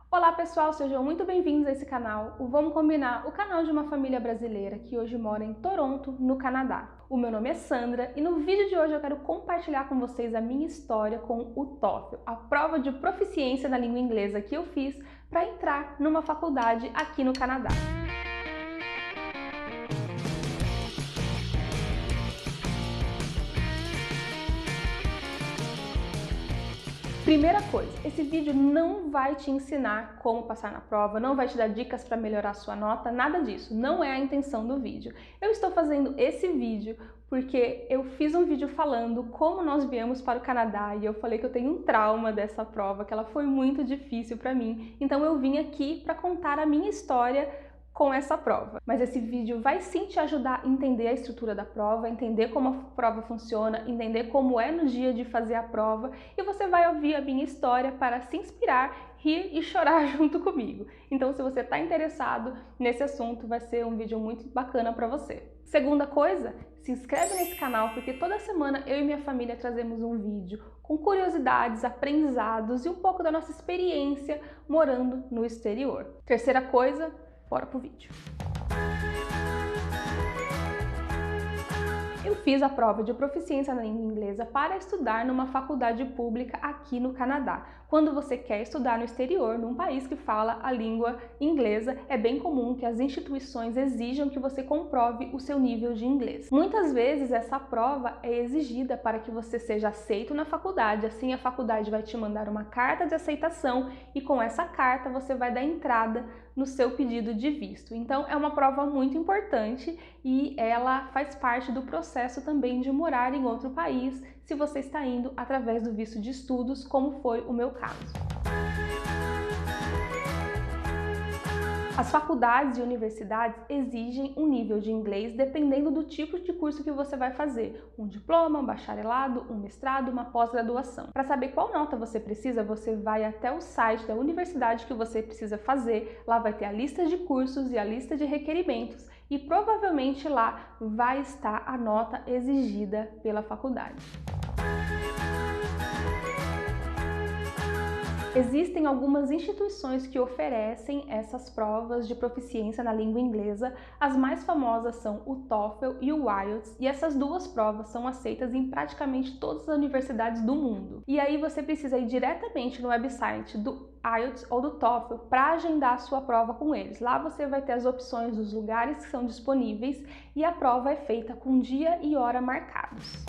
Olá pessoal, sejam muito bem-vindos a esse canal, o Vamos Combinar, o canal de uma família brasileira que hoje mora em Toronto, no Canadá. O meu nome é Sandra e no vídeo de hoje eu quero compartilhar com vocês a minha história com o TOEFL, a prova de proficiência na língua inglesa que eu fiz para entrar numa faculdade aqui no Canadá. Primeira coisa, esse vídeo não vai te ensinar como passar na prova, não vai te dar dicas para melhorar a sua nota, nada disso, não é a intenção do vídeo. Eu estou fazendo esse vídeo porque eu fiz um vídeo falando como nós viemos para o Canadá e eu falei que eu tenho um trauma dessa prova, que ela foi muito difícil para mim, então eu vim aqui para contar a minha história com essa prova. Mas esse vídeo vai sim te ajudar a entender a estrutura da prova, entender como a prova funciona, entender como é no dia de fazer a prova e você vai ouvir a minha história para se inspirar, rir e chorar junto comigo. Então, se você está interessado nesse assunto, vai ser um vídeo muito bacana para você. Segunda coisa, se inscreve nesse canal porque toda semana eu e minha família trazemos um vídeo com curiosidades, aprendizados e um pouco da nossa experiência morando no exterior. Terceira coisa, bora pro vídeo. Eu fiz a prova de proficiência na língua inglesa para estudar numa faculdade pública aqui no Canadá. Quando você quer estudar no exterior, num país que fala a língua inglesa, é bem comum que as instituições exijam que você comprove o seu nível de inglês. Muitas vezes essa prova é exigida para que você seja aceito na faculdade, assim a faculdade vai te mandar uma carta de aceitação e com essa carta você vai dar entrada no seu pedido de visto. Então é uma prova muito importante e ela faz parte do processo também de morar em outro país se você está indo através do visto de estudos, como foi o meu caso. As faculdades e universidades exigem um nível de inglês dependendo do tipo de curso que você vai fazer. Um diploma, um bacharelado, um mestrado, uma pós-graduação. Para saber qual nota você precisa, você vai até o site da universidade que você precisa fazer. Lá vai ter a lista de cursos e a lista de requerimentos e provavelmente lá vai estar a nota exigida pela faculdade. Existem algumas instituições que oferecem essas provas de proficiência na língua inglesa. As mais famosas são o TOEFL e o IELTS, e essas duas provas são aceitas em praticamente todas as universidades do mundo. E aí você precisa ir diretamente no website do IELTS ou do TOEFL para agendar a sua prova com eles. Lá você vai ter as opções dos lugares que são disponíveis e a prova é feita com dia e hora marcados.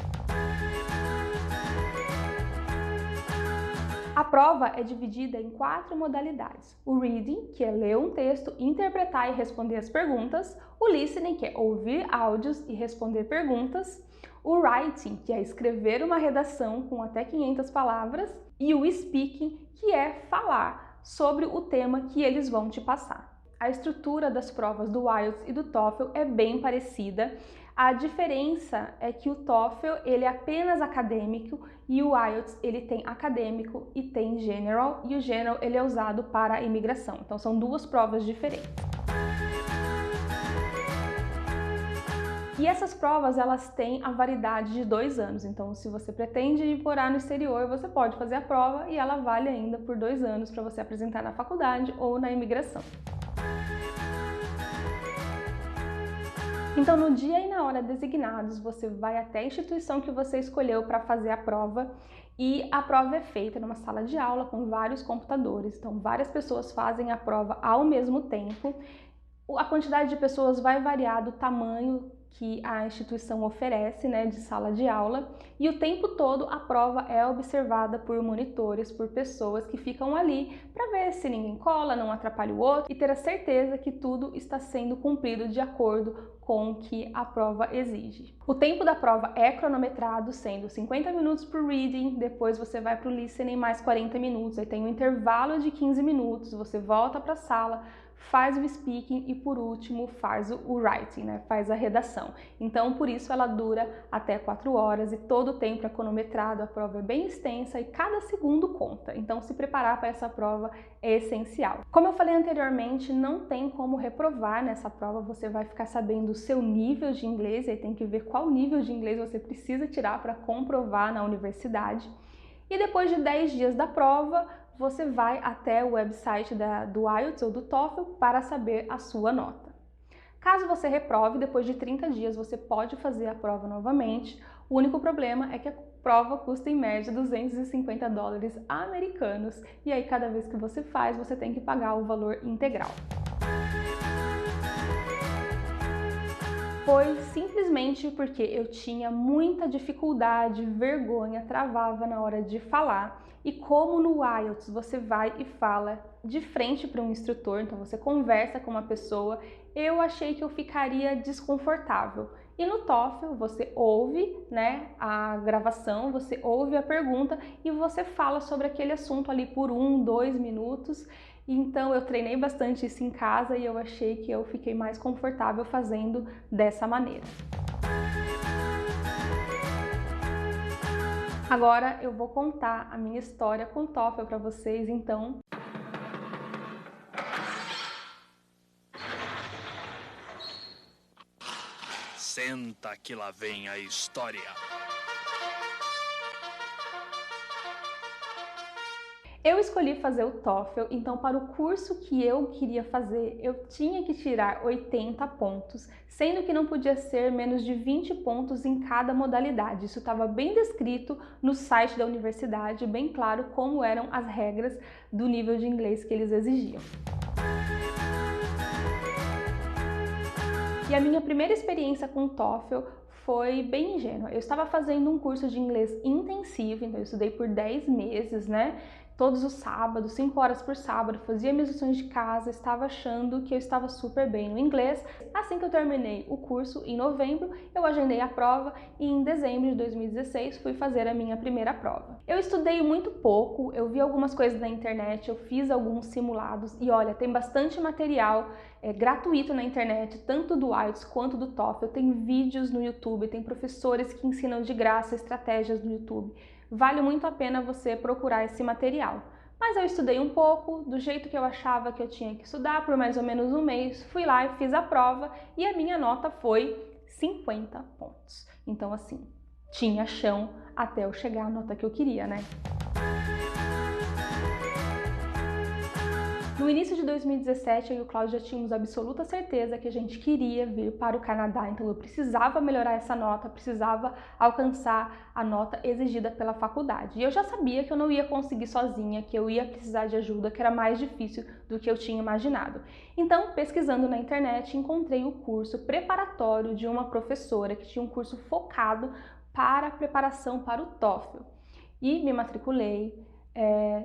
A prova é dividida em 4 modalidades. O reading, que é ler um texto, interpretar e responder as perguntas. O listening, que é ouvir áudios e responder perguntas. O writing, que é escrever uma redação com até 500 palavras. E o speaking, que é falar sobre o tema que eles vão te passar. A estrutura das provas do IELTS e do TOEFL é bem parecida. A diferença é que o TOEFL ele é apenas acadêmico e o IELTS ele tem acadêmico e tem general, e o general ele é usado para a imigração. Então são duas provas diferentes. E essas provas elas têm a validade de 2 anos, então se você pretende ir morar no exterior, você pode fazer a prova e ela vale ainda por 2 anos para você apresentar na faculdade ou na imigração. Então, no dia e na hora designados, você vai até a instituição que você escolheu para fazer a prova e a prova é feita numa sala de aula com vários computadores. Então, várias pessoas fazem a prova ao mesmo tempo. A quantidade de pessoas vai variar do tamanho que a instituição oferece, né, de sala de aula, e o tempo todo a prova é observada por monitores, por pessoas que ficam ali para ver se ninguém cola, não atrapalha o outro e ter a certeza que tudo está sendo cumprido de acordo com o que a prova exige. O tempo da prova é cronometrado, sendo 50 minutos para o reading, depois você vai para o listening mais 40 minutos, aí tem um intervalo de 15 minutos, você volta para a sala, faz o speaking e por último faz o writing, né? Faz a redação. Então por isso ela dura até 4 horas e todo o tempo é cronometrado, a prova é bem extensa e cada segundo conta. Então se preparar para essa prova é essencial. Como eu falei anteriormente, não tem como reprovar nessa prova, você vai ficar sabendo o seu nível de inglês e aí tem que ver qual nível de inglês você precisa tirar para comprovar na universidade. E depois de 10 dias da prova, você vai até o website do IELTS ou do TOEFL para saber a sua nota. Caso você reprove, depois de 30 dias você pode fazer a prova novamente. O único problema é que a prova custa em média $250 americanos e aí cada vez que você faz, você tem que pagar o valor integral. Foi simplesmente porque eu tinha muita dificuldade, vergonha, travava na hora de falar. E como no IELTS você vai e fala de frente para um instrutor, então você conversa com uma pessoa, eu achei que eu ficaria desconfortável. E no TOEFL você ouve, né, a gravação, você ouve a pergunta e você fala sobre aquele assunto ali por 1, 2 minutos. Então eu treinei bastante isso em casa e eu achei que eu fiquei mais confortável fazendo dessa maneira. Agora eu vou contar a minha história com o TOEFL para vocês, então. Senta que lá vem a história. Eu escolhi fazer o TOEFL, então para o curso que eu queria fazer, eu tinha que tirar 80 pontos, sendo que não podia ser menos de 20 pontos em cada modalidade. Isso estava bem descrito no site da universidade, bem claro como eram as regras do nível de inglês que eles exigiam. E a minha primeira experiência com o TOEFL foi bem ingênua. Eu estava fazendo um curso de inglês intensivo, então eu estudei por 10 meses, né? Todos os sábados, 5 horas por sábado, fazia minhas lições de casa, estava achando que eu estava super bem no inglês. Assim que eu terminei o curso, em novembro, eu agendei a prova e em dezembro de 2016 fui fazer a minha primeira prova. Eu estudei muito pouco, eu vi algumas coisas na internet, eu fiz alguns simulados e olha, tem bastante material gratuito na internet, tanto do IELTS quanto do TOEFL. Tem vídeos no YouTube, tem professores que ensinam de graça estratégias no YouTube. Vale muito a pena você procurar esse material. Mas eu estudei um pouco, do jeito que eu achava que eu tinha que estudar, por mais ou menos um mês, fui lá e fiz a prova e a minha nota foi 50 pontos. Então assim, tinha chão até eu chegar à nota que eu queria, né? No início de 2017, eu e o Cláudio já tínhamos absoluta certeza que a gente queria vir para o Canadá, então eu precisava melhorar essa nota, precisava alcançar a nota exigida pela faculdade. E eu já sabia que eu não ia conseguir sozinha, que eu ia precisar de ajuda, que era mais difícil do que eu tinha imaginado. Então, pesquisando na internet, encontrei o curso preparatório de uma professora que tinha um curso focado para a preparação para o TOEFL. E me matriculei.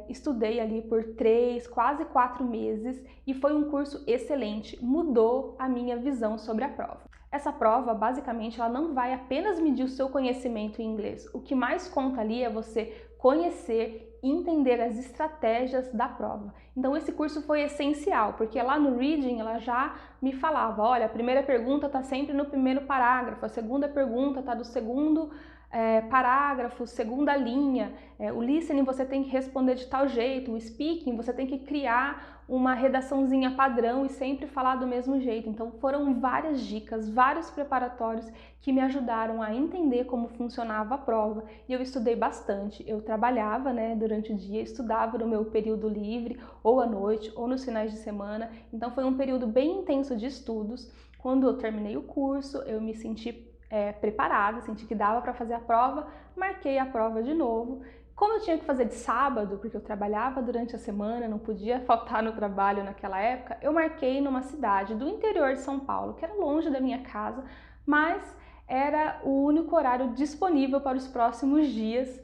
Estudei ali por 3, quase 4 meses e foi um curso excelente, mudou a minha visão sobre a prova. Essa prova, basicamente, ela não vai apenas medir o seu conhecimento em inglês. O que mais conta ali é você conhecer e entender as estratégias da prova. Então esse curso foi essencial, porque lá no Reading ela já me falava, olha, a primeira pergunta está sempre no primeiro parágrafo, a segunda pergunta está do segundo parágrafo, segunda linha, o listening você tem que responder de tal jeito, o speaking você tem que criar uma redaçãozinha padrão e sempre falar do mesmo jeito. Então foram várias dicas, vários preparatórios que me ajudaram a entender como funcionava a prova e eu estudei bastante. Eu trabalhava, né, durante o dia, estudava no meu período livre, ou à noite, ou nos finais de semana, então foi um período bem intenso de estudos. Quando eu terminei o curso, eu me senti preparada, senti que dava para fazer a prova, marquei a prova de novo. Como eu tinha que fazer de sábado, porque eu trabalhava durante a semana, não podia faltar no trabalho naquela época, eu marquei numa cidade do interior de São Paulo, que era longe da minha casa, mas era o único horário disponível para os próximos dias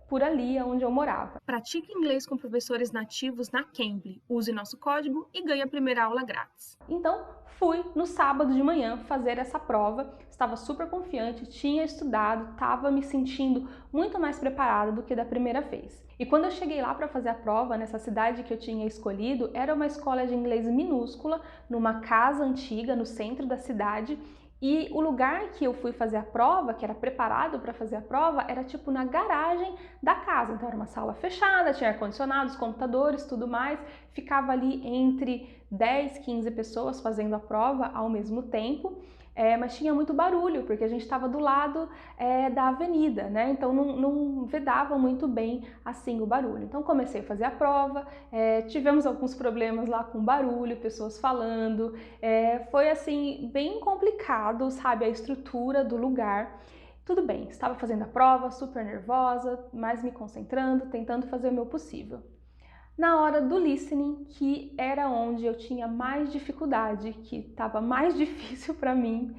por ali onde eu morava. Pratique inglês com professores nativos na Cambly. Use nosso código e ganhe a primeira aula grátis. Então, fui no sábado de manhã fazer essa prova, estava super confiante, tinha estudado, estava me sentindo muito mais preparada do que da primeira vez. E quando eu cheguei lá para fazer a prova, nessa cidade que eu tinha escolhido, era uma escola de inglês minúscula, numa casa antiga no centro da cidade, e o lugar que eu fui fazer a prova, que era preparado para fazer a prova, era tipo na garagem da casa. Então era uma sala fechada, tinha ar-condicionado, os computadores, tudo mais. Ficava ali entre 10, 15 pessoas fazendo a prova ao mesmo tempo. mas tinha muito barulho, porque a gente estava do lado da avenida, né? Então não vedava muito bem assim o barulho. Então comecei a fazer a prova, tivemos alguns problemas lá com barulho, pessoas falando, foi assim bem complicado, sabe, a estrutura do lugar. Tudo bem, estava fazendo a prova, super nervosa, mas me concentrando, tentando fazer o meu possível. Na hora do listening, que era onde eu tinha mais dificuldade, que estava mais difícil para mim,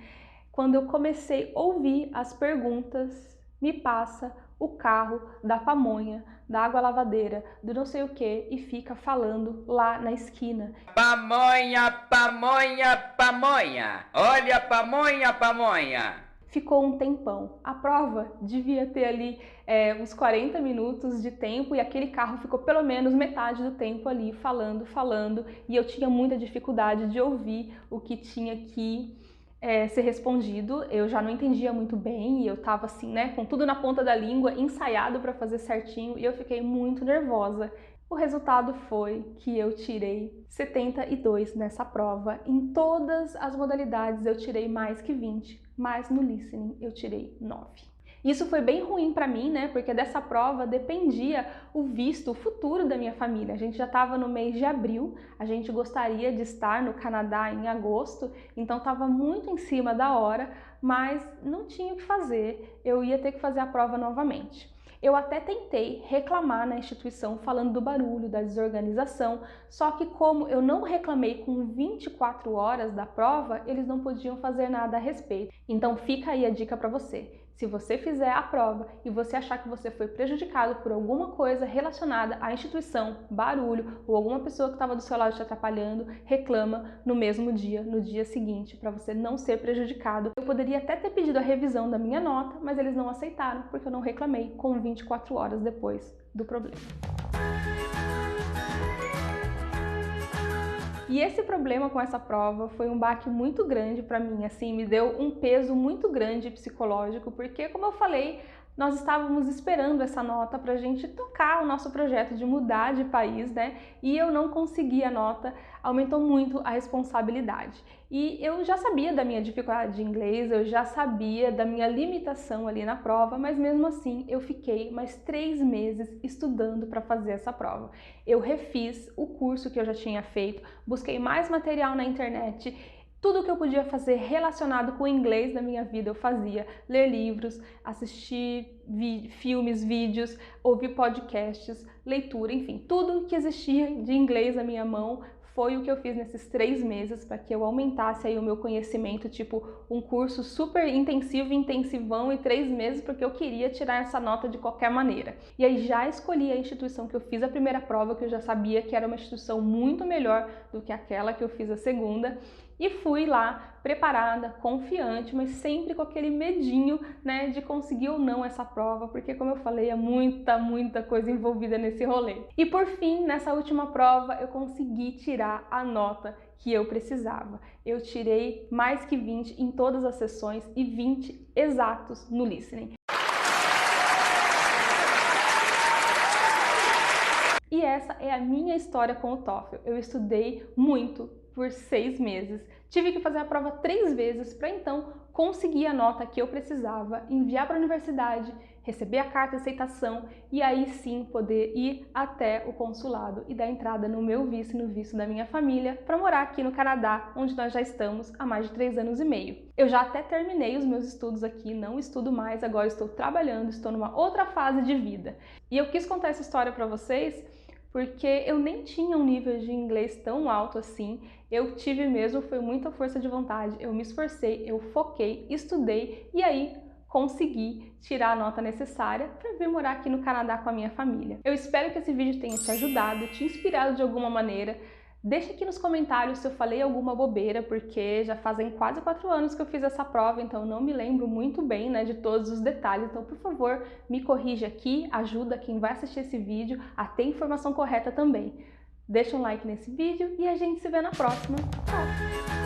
quando eu comecei a ouvir as perguntas, me passa o carro da pamonha, da água lavadeira, do não sei o que, e fica falando lá na esquina. Pamonha, pamonha, pamonha, olha pamonha, pamonha. Ficou um tempão. A prova devia ter ali uns 40 minutos de tempo e aquele carro ficou pelo menos metade do tempo ali falando, e eu tinha muita dificuldade de ouvir o que tinha que ser respondido. Eu já não entendia muito bem e eu tava assim, né, com tudo na ponta da língua, ensaiado para fazer certinho, e eu fiquei muito nervosa. O resultado foi que eu tirei 72 nessa prova. Em todas as modalidades eu tirei mais que 20, mas no listening eu tirei 9. Isso foi bem ruim para mim, né? Porque dessa prova dependia o visto, o futuro da minha família. A gente já estava no mês de abril, a gente gostaria de estar no Canadá em agosto, então estava muito em cima da hora, mas não tinha o que fazer, eu ia ter que fazer a prova novamente. Eu até tentei reclamar na instituição falando do barulho, da desorganização, só que como eu não reclamei com 24 horas da prova, eles não podiam fazer nada a respeito. Então fica aí a dica para você. Se você fizer a prova e você achar que você foi prejudicado por alguma coisa relacionada à instituição, barulho ou alguma pessoa que estava do seu lado te atrapalhando, reclama no mesmo dia, no dia seguinte, para você não ser prejudicado. Eu poderia até ter pedido a revisão da minha nota, mas eles não aceitaram porque eu não reclamei com 24 horas depois do problema. E esse problema com essa prova foi um baque muito grande para mim, assim, me deu um peso muito grande psicológico, porque, como eu falei, nós estávamos esperando essa nota para a gente tocar o nosso projeto de mudar de país, né? E eu não consegui a nota, aumentou muito a responsabilidade. E eu já sabia da minha dificuldade de inglês, eu já sabia da minha limitação ali na prova, mas mesmo assim eu fiquei mais 3 meses estudando para fazer essa prova. Eu refiz o curso que eu já tinha feito, busquei mais material na internet. Tudo que eu podia fazer relacionado com o inglês na minha vida eu fazia. Ler livros, assistir filmes, vídeos, ouvir podcasts, leitura, enfim, tudo que existia de inglês na minha mão foi o que eu fiz nesses 3 meses para que eu aumentasse aí o meu conhecimento, tipo um curso super intensivo, intensivão em 3 meses, porque eu queria tirar essa nota de qualquer maneira. E aí já escolhi a instituição que eu fiz a primeira prova, que eu já sabia que era uma instituição muito melhor do que aquela que eu fiz a segunda, e fui lá preparada, confiante, mas sempre com aquele medinho, né, de conseguir ou não essa prova, porque como eu falei, é muita coisa envolvida nesse rolê. E por fim, nessa última prova, eu consegui tirar a nota que eu precisava. Eu tirei mais que 20 em todas as sessões e 20 exatos no listening. E essa é a minha história com o TOEFL. Eu estudei muito por 6 meses. Tive que fazer a prova 3 vezes para então conseguir a nota que eu precisava, enviar para a universidade, receber a carta de aceitação e aí sim poder ir até o consulado e dar entrada no meu visto e no visto da minha família para morar aqui no Canadá, onde nós já estamos há mais de 3 anos e meio. Eu já até terminei os meus estudos aqui, não estudo mais, agora estou trabalhando, estou numa outra fase de vida. E eu quis contar essa história para vocês porque eu nem tinha um nível de inglês tão alto assim, eu tive mesmo, foi muita força de vontade, eu me esforcei, eu foquei, estudei e aí consegui tirar a nota necessária para vir morar aqui no Canadá com a minha família. Eu espero que esse vídeo tenha te ajudado, te inspirado de alguma maneira. Deixa aqui nos comentários se eu falei alguma bobeira, porque já fazem quase 4 anos que eu fiz essa prova, então não me lembro muito bem, né, de todos os detalhes. Então, por favor, me corrija aqui, ajuda quem vai assistir esse vídeo a ter informação correta também. Deixa um like nesse vídeo e a gente se vê na próxima. Tchau!